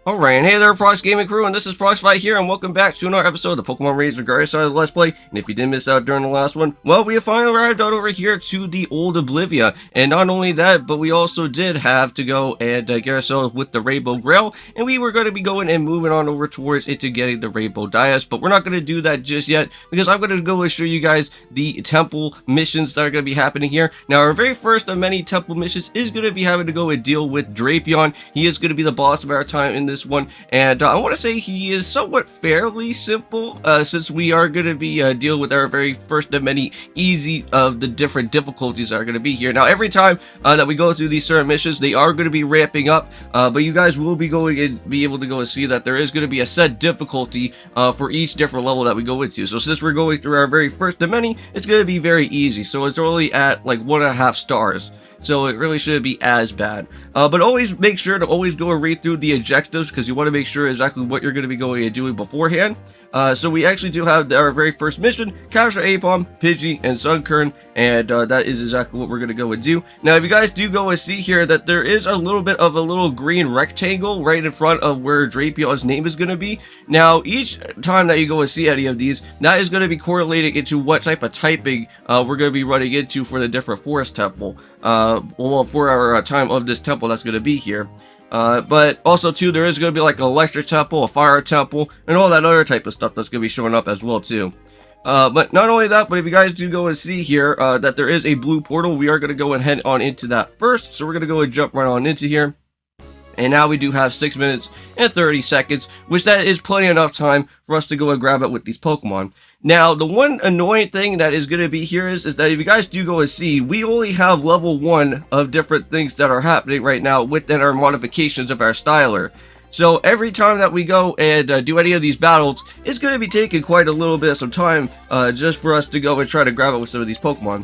Alright, and hey there, Prox Gaming Crew, and this is Proxify here, and welcome back to another episode of the Pokemon Rangers Regardless side of the Let's Play. And if you did miss out during the last one, well, we have finally arrived out over here to the Old Oblivia. And not only that, but we also did have to go and get ourselves with the Rainbow Grail, and we were going to be going and moving on over towards into getting the Rainbow Dias, but we're not going to do that just yet, because I'm going to go and show you guys the temple missions that are going to be happening here. Now, our very first of many temple missions is going to be having to go and deal with Drapion. He is going to be the boss of our time in this one, and I want to say he is somewhat fairly simple, since we are going to be dealing with our very first of many easy of the different difficulties that are going to be here. Now, every time that we go through these certain missions, they are going to be ramping up, but you guys will be going and be able to go and see that there is going to be a set difficulty for each different level that we go into. So since we're going through our very first of many, it's going to be very easy. So it's only at like 1.5 stars. So it really shouldn't be as bad. But always make sure to always go and read through the objectives, because you want to make sure exactly what you're going to be going and doing beforehand. So we actually do have our very first mission: capture Apom, Pidgey, and Sunkern, and that is exactly what we're going to go and do. Now, if you guys do go and see here that there is a little bit of a little green rectangle right in front of where Drapion's name is going to be. Now, each time that you go and see any of these, that is going to be correlating into what type of typing we're going to be running into for the different forest temple. Well, for our time of this temple that's going to be here. But also too, there is going to be like an electric temple, a fire temple, and all that other type of stuff that's going to be showing up as well too. But not only that, but if you guys do go and see here that there is a blue portal, we are going to go and head on into that first. So we're going to go and jump right on into here. And now we do have 6 minutes and 30 seconds, which that is plenty enough time for us to go and grab it with these Pokemon. Now, the one annoying thing that is going to be here is that if you guys do go and see, we only have level 1 of different things that are happening right now within our modifications of our styler. So every time that we go and do any of these battles, it's going to be taking quite a little bit of some time just for us to go and try to grab it with some of these Pokemon.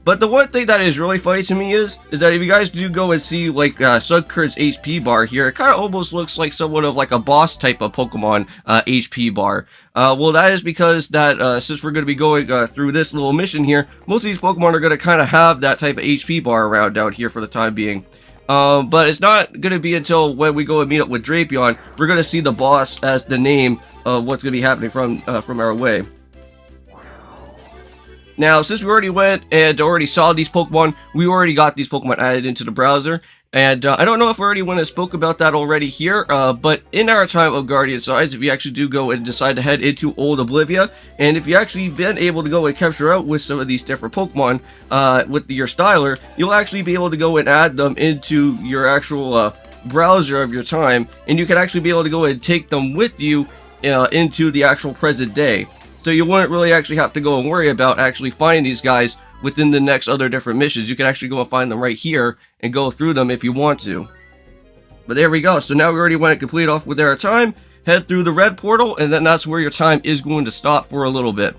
But the one thing that is really funny to me is that if you guys do go and see like Sunkern's HP bar here, it kind of almost looks like somewhat of like a boss type of Pokemon HP bar. Well, that is because that since we're going to be going through this little mission here, most of these Pokemon are going to kind of have that type of HP bar around out here for the time being. But it's not going to be until when we go and meet up with Drapion, we're going to see the boss as the name of what's going to be happening from our way. Now, since we already went and already saw these Pokemon, we already got these Pokemon added into the browser. And I don't know if I already went and spoke about that already here, but in our time of Guardian Size, if you actually do go and decide to head into Old Oblivia, and if you actually been able to go and capture out with some of these different Pokemon with your styler, you'll actually be able to go and add them into your actual browser of your time, and you can actually be able to go and take them with you into the actual present day. So you wouldn't really actually have to go and worry about actually finding these guys within the next other different missions. You can actually go and find them right here and go through them if you want to. But there we go. So now we already went and complete off with our time. Head through the red portal, and then that's where your time is going to stop for a little bit.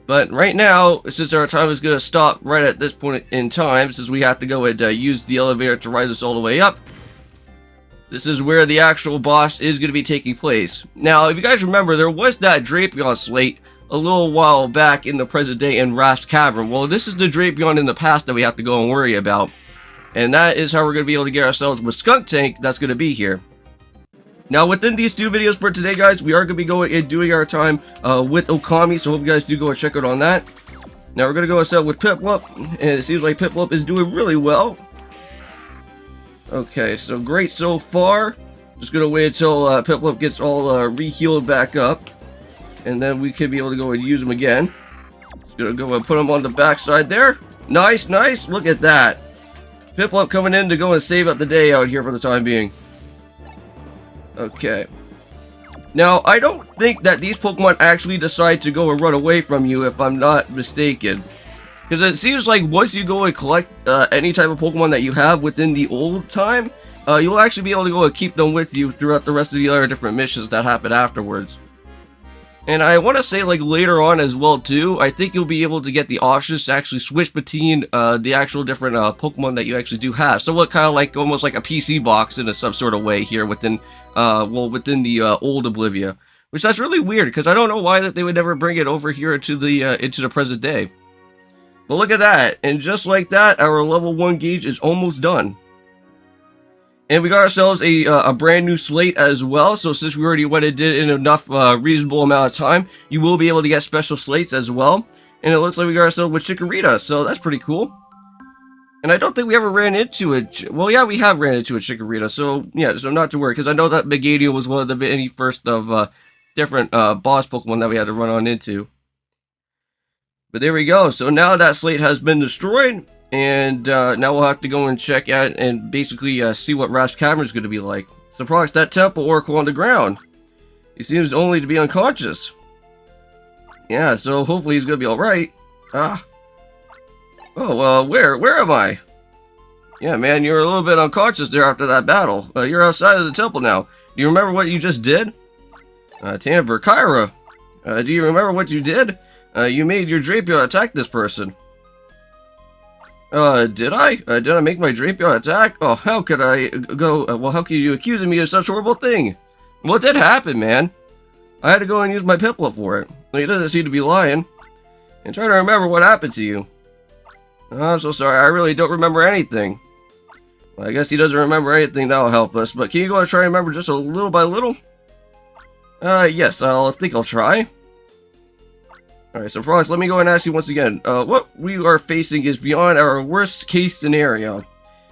But right now, since our time is going to stop right at this point in time, since we have to go and use the elevator to rise us all the way up, this is where the actual boss is going to be taking place. Now, if you guys remember, there was that Drapion slate a little while back in the present day in Raft Cavern. Well, this is the Drapion in the past that we have to go and worry about. And that is how we're going to be able to get ourselves with Skunk Tank that's going to be here. Now, within these 2 videos for today, guys, we are going to be going and doing our time with Okami, so hope you guys do go and check out on that. Now, we're going to go and start with Piplup, and it seems like Piplup is doing really well. Okay, so great so far. Just gonna wait until Piplup gets all re-healed back up, and then we could be able to go and use him again. Just gonna go and put him on the backside there. Nice, nice. Look at that. Piplup coming in to go and save up the day out here for the time being. Okay. Now, I don't think that these Pokemon actually decide to go and run away from you, if I'm not mistaken. Because it seems like once you go and collect any type of Pokemon that you have within the old time, you'll actually be able to go and keep them with you throughout the rest of the other different missions that happen afterwards. And I want to say, like, later on as well too, I think you'll be able to get the options to actually switch between the actual different Pokemon that you actually do have. So what kind of like almost like a PC box in some sort of way here within within the Old Oblivia, which that's really weird because I don't know why that they would never bring it over here to the present day. But look at that, and just like that, our level 1 gauge is almost done. And we got ourselves a brand new slate as well. So since we already went and did it in enough reasonable amount of time, you will be able to get special slates as well. And it looks like we got ourselves with Chikorita, so that's pretty cool. And I don't think we ever ran into it. Well, yeah, we have ran into a Chikorita, so yeah, so not to worry, because I know that Meganium was one of the very first of different boss Pokemon that we had to run on into. But there we go. So now that slate has been destroyed, and now we'll have to go and check out and basically see what Rash Cavern is going to be like. So Prox, that Temple Oracle on the ground, he seems only to be unconscious. Yeah, so hopefully he's going to be alright. Ah. Oh, where am I? Yeah, man, you're a little bit unconscious there after that battle. You're outside of the temple now. Do you remember what you just did? Tanver, Kyra, do you remember what you did? You made your Drapion attack this person. Did I? Did I make my Drapion attack? Oh, how could I go? Well, how could you accuse me of such a horrible thing? What did happen, man? I had to go and use my Piplup for it. He doesn't seem to be lying. And try to remember what happened to you. Oh, I'm so sorry, I really don't remember anything. Well, I guess he doesn't remember anything, that'll help us. But can you go and try to remember just a little by little? Yes, I think I'll try. Alright, so Prox, let me go and ask you once again. What we are facing is beyond our worst case scenario.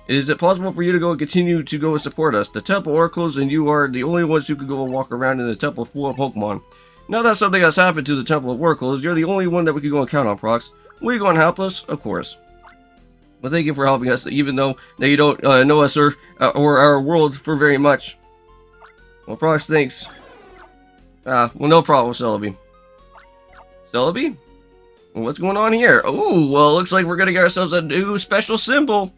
Is it possible for you to go and continue to go and support us? The Temple Oracles and you are the only ones who can go and walk around in the Temple full of Pokemon. Now that something has happened to the Temple of Oracles, you're the only one that we can go and count on, Prox. Will you go and help us? Of course. Well, thank you for helping us, even though that you don't know us or our world for very much. Well, Prox, thanks. Well, no problem, Celebi. Celebi? Well, what's going on here? Oh, well, it looks like we're going to get ourselves a new special symbol.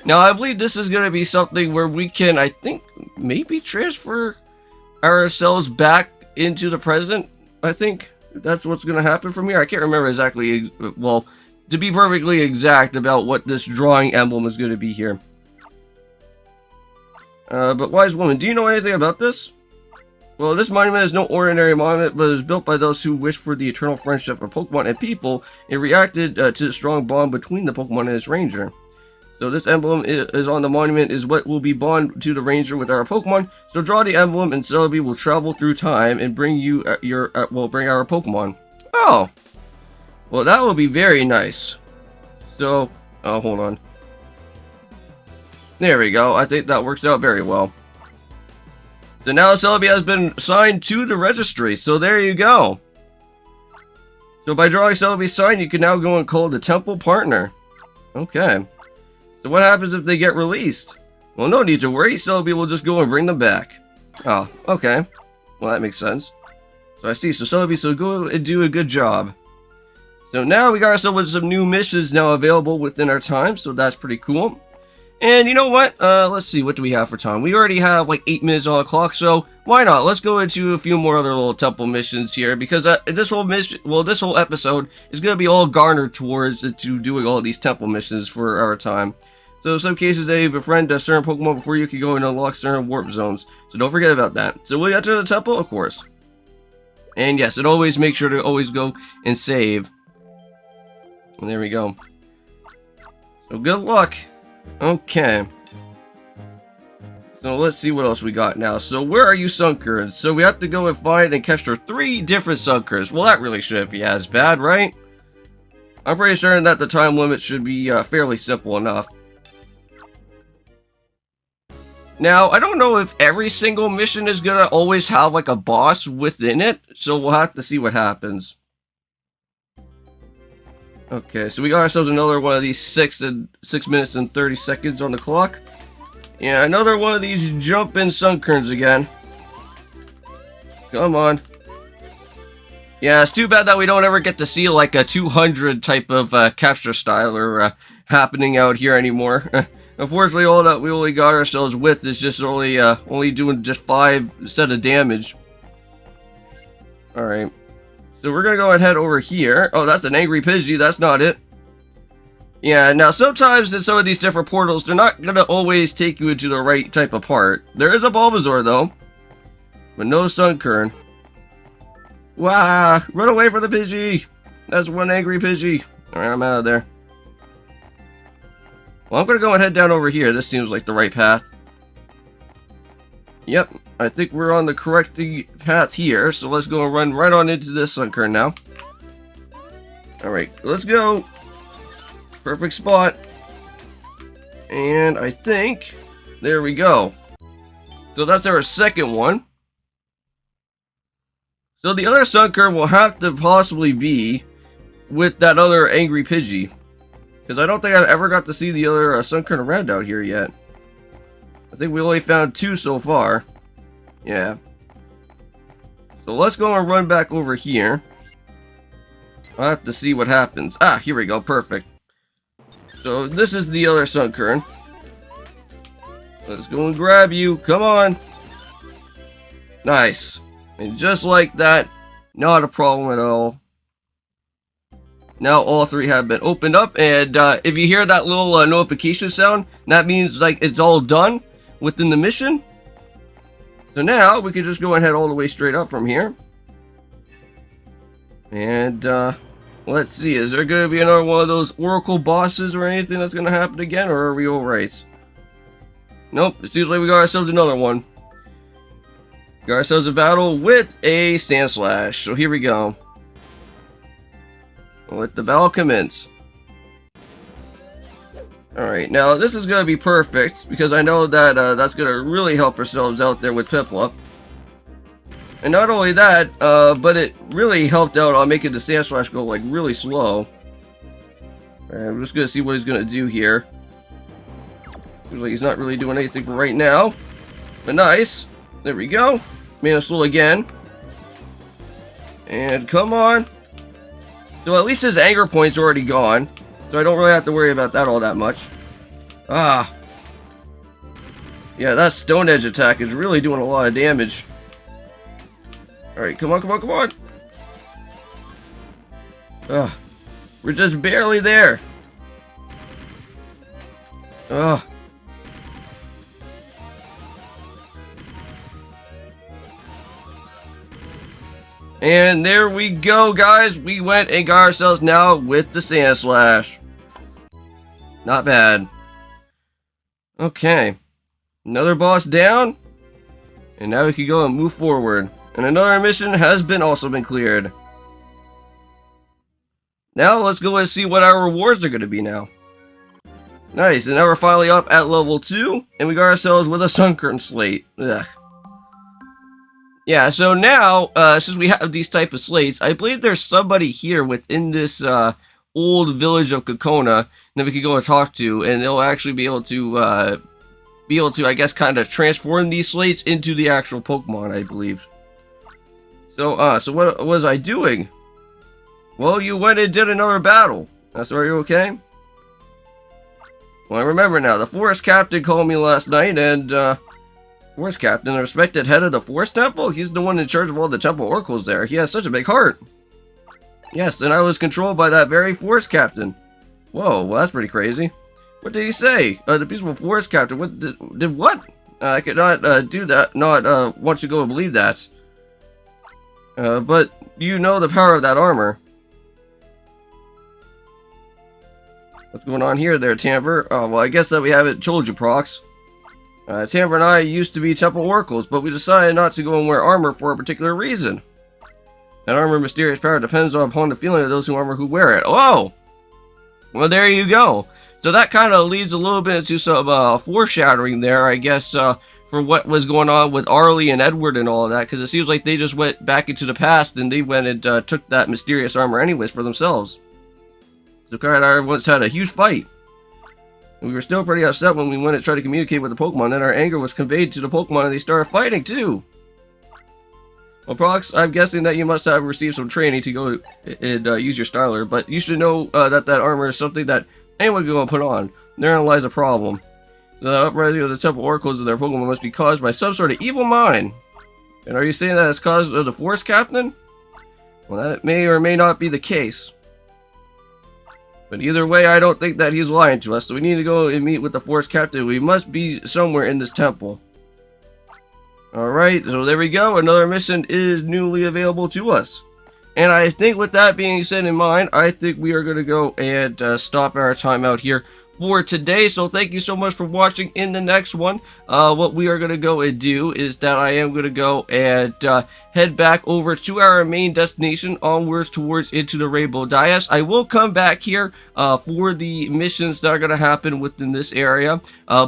Now, I believe this is going to be something where we can, I think, maybe transfer ourselves back into the present. I think that's what's going to happen from here. I can't remember exactly, well, to be perfectly exact about what this drawing emblem is going to be here. But Wise Woman, do you know anything about this? Well, this monument is no ordinary monument, but is built by those who wish for the eternal friendship of Pokemon and people. It reacted to the strong bond between the Pokemon and its ranger. So this emblem is on the monument is what will be bond to the ranger with our Pokemon. So draw the emblem and Celebi will travel through time and bring you bring our Pokemon. Oh, well, that will be very nice. So, oh, hold on. There we go. I think that works out very well. So now Celebi has been assigned to the registry, so there you go. So by drawing Celebi's sign, you can now go and call the temple partner. Okay. So what happens if they get released? Well, no need to worry, Celebi will just go and bring them back. Oh, okay. Well, that makes sense. So I see, so Celebi, so go and do a good job. So now we got ourselves with some new missions now available within our time, so that's pretty cool. And you know what? Let's see, what do we have for time? We already have like 8 minutes on the clock, so why not? Let's go into a few more other little temple missions here, because this whole mission, well, this whole episode is going to be all garnered towards to doing all these temple missions for our time. So in some cases, they befriend a certain Pokemon before you can go and unlock certain warp zones. So don't forget about that. So will you enter the temple? Of course. And yes, and always make sure to always go and save. And there we go. So good luck. Okay. So let's see what else we got now. So where are you, Sunkers? So we have to go and find and capture 3 different Sunkers. Well, that really shouldn't be as bad, right? I'm pretty certain that the time limit should be fairly simple enough. Now, I don't know if every single mission is gonna always have like a boss within it, so we'll have to see what happens. Okay, so we got ourselves another one of these 6 minutes and 30 seconds on the clock. Yeah, another one of these jumping Sunkerns again. Come on. Yeah, it's too bad that we don't ever get to see like a 200 type of capture style or happening out here anymore. Unfortunately, all that we only got ourselves with is just only doing just 5 instead of damage. Alright. So we're gonna go and head over here. Oh, that's an angry Pidgey, that's not it. Yeah, now sometimes in some of these different portals, they're not gonna always take you into the right type of part. There is a Bulbasaur though, but no Sunkern. Wow, run away from the Pidgey! That's one angry Pidgey. Alright, I'm out of there. Well, I'm gonna go and head down over here. This seems like the right path. Yep, I think we're on the correct path here, so let's go and run right on into this sucker now. Alright, let's go. Perfect spot. And I think, there we go. So that's our second one. So the other sunker will have to possibly be with that other angry Pidgey. Because I don't think I've ever got to see the other sunker around out here yet. I think we only found 2 so far. Yeah. So let's go and run back over here. I'll have to see what happens. Ah, here we go. Perfect. So this is the other Sunkern. Let's go and grab you. Come on. Nice. And just like that, not a problem at all. Now all 3 have been opened up, and if you hear that little notification sound, that means like it's all done within the mission. So now we can just go and head all the way straight up from here. And let's see, is there going to be another one of those Oracle bosses or anything that's going to happen again, or are we alright? Nope, it seems like we got ourselves another one. Got ourselves a battle with a Sandslash, so here we go. Let the battle commence. Alright, now this is going to be perfect, because I know that that's going to really help ourselves out there with Piplup. And not only that, but it really helped out on making the Sandslash go like really slow. Alright, I'm just going to see what he's going to do here. Seems like he's not really doing anything for right now. But nice. There we go. Made him slow again. And come on. So at least his anger point's already gone. So I don't really have to worry about that all that much. Ah. Yeah, that Stone Edge attack is really doing a lot of damage. Alright, come on, come on, come on. Ugh. We're just barely there. Ugh. And there we go, guys. We went and got ourselves now with the Sandslash. Not bad. Okay. Another boss down. And now we can go and move forward. And another mission has also been cleared. Now let's go and see what our rewards are going to be now. Nice, and now we're finally up at level 2. And we got ourselves with a Sunkern Slate. Ugh. Yeah, so now, since we have these type of slates, I believe there's somebody here within this old village of Kokona that we could go and talk to, and they'll actually be able to, I guess, kind of transform these slates into the actual Pokemon, I believe. So, so what was I doing? Well, you went and did another battle. So are you okay? Well, I remember now. The Forest Captain called me last night, and, Forest Captain, the respected head of the Forest Temple? He's the one in charge of all the Temple Oracles there. He has such a big heart. Yes, and I was controlled by that very Forest Captain. Whoa, well, that's pretty crazy. What did he say? The peaceful Forest Captain, what did what? I could not do that, not want you to go and believe that. But you know the power of that armor. What's going on here there, Tamver? Oh, well, I guess that we haven't told you, Prox. Tamver and I used to be Temple Oracles, but we decided not to go and wear armor for a particular reason. That armor mysterious power depends upon the feeling of those who armor who wear it. Oh! Well, there you go. So that kind of leads a little bit into some foreshadowing there, I guess, for what was going on with Arlie and Edward and all of that, because it seems like they just went back into the past and they went and took that mysterious armor anyways for themselves. So Kai and I once had a huge fight. And we were still pretty upset when we went and tried to communicate with the Pokemon, then our anger was conveyed to the Pokemon and they started fighting too. Well, Prox, I'm guessing that you must have received some training to go and use your styler, but you should know that armor is something that anyone can go and put on. Therein lies a problem. So that uprising of the Temple Oracles of their Pokemon must be caused by some sort of evil mind. And are you saying that it's caused of the Forest Captain? Well, that may or may not be the case. But either way, I don't think that he's lying to us, so we need to go and meet with the Forest Captain. We must be somewhere in this temple. Alright, so there we go. Another mission is newly available to us. And I think with that being said in mind, I think we are going to go and stop our time out here for today. So thank you so much for watching. In the next one, what we are going to go and do is that I am going to go and head back over to our main destination, onwards towards Into the Rainbow Dais. I will come back here for the missions that are going to happen within this area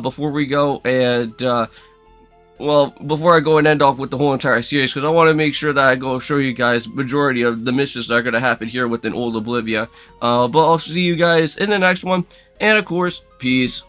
before we go and well, before I go and end off with the whole entire series, because I want to make sure that I go show you guys majority of the missions that are going to happen here within Old Oblivia. But I'll see you guys in the next one, and of course, peace.